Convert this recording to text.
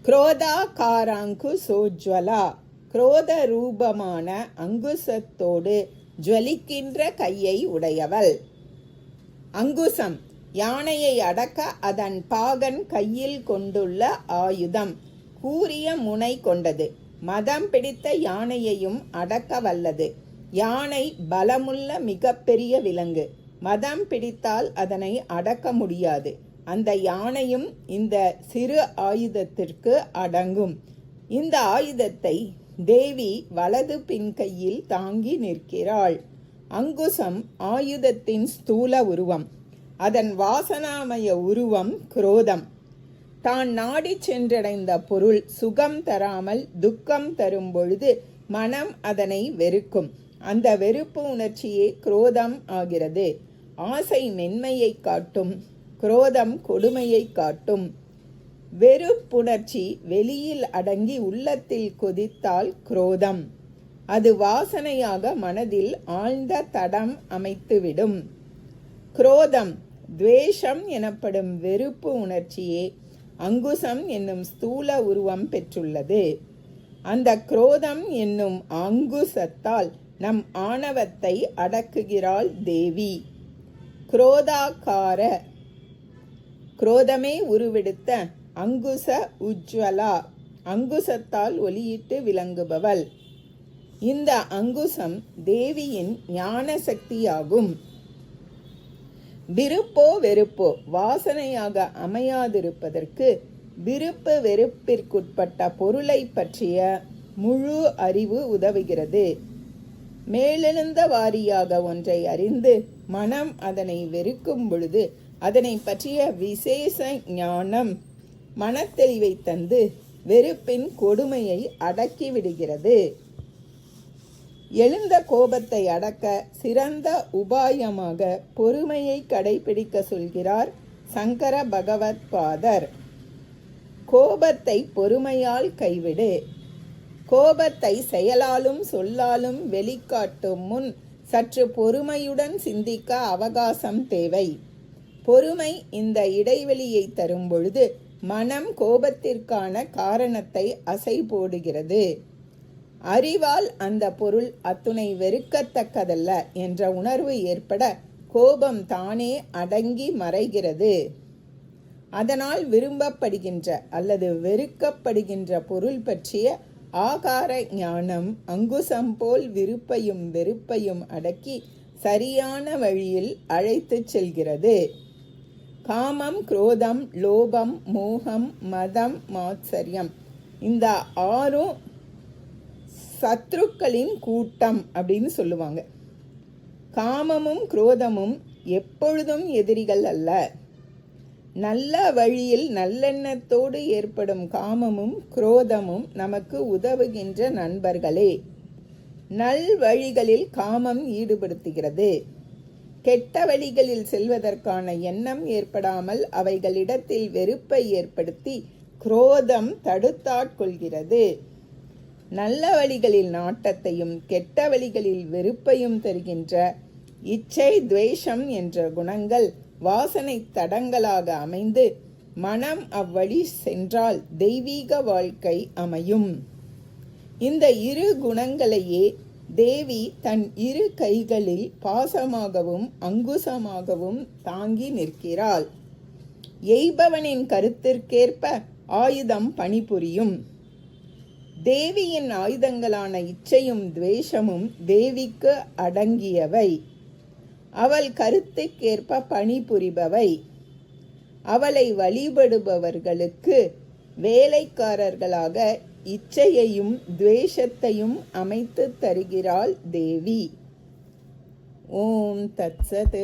குரோதாகாராங்குசோஜ்வலா, குரோத ரூபமான அங்குசத்தோடு ஜுவலிக்கின்ற கையை உடையவள். அங்குசம் யானையை அடக்க அதன் பாகன் கையில் கொண்டுள்ள ஆயுதம். கூரிய முனை கொண்டது. மதம் பிடித்த யானையையும் அடக்க வல்லது. யானை பலமுள்ள மிகப்பெரிய விலங்கு. மதம் பிடித்தால் அதனை அடக்க முடியாது. அந்த யானையும் இந்த சிறு ஆயுதத்திற்கு அடங்கும். இந்த ஆயுதத்தை தேவி வலது பின்கையில் தாங்கி நிற்கிறாள். அங்குசம் ஆயுதத்தின் ஸ்தூல உருவம். அதன் வாசனாமய உருவம் குரோதம். தான் நாடி சென்றடைந்த பொருள் சுகம் தராமல் துக்கம் தரும் பொழுது மனம் அதனை வெறுக்கும். அந்த வெறுப்பு உணர்ச்சியே குரோதம் ஆகிறது. ஆசை மென்மையை காட்டும், குரோதம் கொடுமையை காட்டும். வெறுப்புணர்ச்சி வெளியில் அடங்கி உள்ளத்தில் கொதித்தால் குரோதம். அது வாசனையாக மனதில் ஆழ்ந்த தடம் அமைத்துவிடும். குரோதம் துவேஷம் எனப்படும் வெறுப்பு உணர்ச்சியே அங்குசம் என்னும் ஸ்தூல உருவம் பெற்றுள்ளது. அந்த குரோதம் என்னும் அங்குசத்தால் நம் ஆணவத்தை அடக்குகிறாள் தேவி. குரோதாகார, குரோதமே உருவெடுத்த அங்குச உஜ்வலா, அங்குசத்தால் ஒளியிட்டு விளங்குபவள். இந்த அங்குசம் தேவியின் ஞான சக்தியாகும். விருப்போ வெறுப்போ வாசனையாக அமையாதிருப்பதற்கு விருப்பு வெறுப்பிற்குட்பட்ட பொருளை பற்றிய முழு அறிவு உதவுகிறது. மேலெழுந்த வாரியாக ஒன்றை அறிந்து மனம் அதனை வெறுக்கும் பொழுது அதனை பற்றிய விசேஷ ஞானம் மனத்தெளிவை தந்து வெறுப்பின் கொடுமையை அடக்கிவிடுகிறது. எழுந்த கோபத்தை அடக்க சிறந்த உபாயமாக பொறுமையை கடைபிடிக்க சொல்கிறார் சங்கர பகவத் பாதர். கோபத்தை பொறுமையால் கைவிடு. கோபத்தை செயலாலும் சொல்லாலும் வெளிக்காட்டும் முன் சற்று பொறுமையுடன் சிந்திக்க அவகாசம் தேவை. பொறுமை இந்த இடைவெளியை தரும் பொழுது மனம் கோபத்திற்கான காரணத்தை அசை போடுகிறது. அறிவால் அந்த பொருள் அத்துணை வெறுக்கத்தக்கதல்ல என்ற உணர்வு ஏற்பட கோபம் தானே அடங்கி மறைகிறது. அதனால் விரும்பப்படுகின்ற அல்லது வெறுக்கப்படுகின்ற பொருள் பற்றிய ஆகார ஞானம் அங்குசம் போல் விருப்பையும் வெறுப்பையும் அடக்கி சரியான வழியில் அழைத்து செல்கிறது. காமம், குரோதம், லோபம், மோகம், மதம், மாத்சரியம் இந்த 6 சத்ருக்களின் கூட்டம் அப்படின்னு சொல்லுவாங்க. காமமும் குரோதமும் எப்பொழுதும் எதிரிகள் அல்ல. நல்ல வழியில் நல்லெண்ணத்தோடு ஏற்படும் காமமும் குரோதமும் நமக்கு உதவுகின்ற நண்பர்களே. நல் வழிகளில் காமம் ஈடுபடுத்துகிறது. கெட்ட வழிகளில் செல்வதற்கான எண்ணம் ஏற்படாமல் அவைகளிடத்தில் வெறுப்பை ஏற்படுத்தி குரோதம் தடுத்தாட்கொள்கிறது. நல்ல வழிகளில் நாட்டத்தையும் கெட்ட வழிகளில் வெறுப்பையும் தருகின்ற இச்சை, துவேஷம் என்ற குணங்கள் வாசனை தடங்களாக அமைந்து மனம் அவ்வழி சென்றால் தெய்வீக வாழ்க்கை அமையும். இந்த 2 குணங்களையே தேவி தன் 2 கைகளில் பாசமாகவும் அங்குசமாகவும் தாங்கி நிற்கிறாள். எய்பவனின் கருத்திற்கேற்ப ஆயுதம் பணிபுரியும். தேவியின் ஆயுதங்களான இச்சையும் துவேஷமும் தேவிக்கு அடங்கியவை. அவள் கருத்துக்கேற்ப பணிபுரிபவை. அவளை வழிபடுபவர்களுக்கு வேலைக்காரர்களாக இச்சையையும் துவேஷத்தையும் அமைத்து தருகிறாள் தேவி. ஓம் தத்சத்.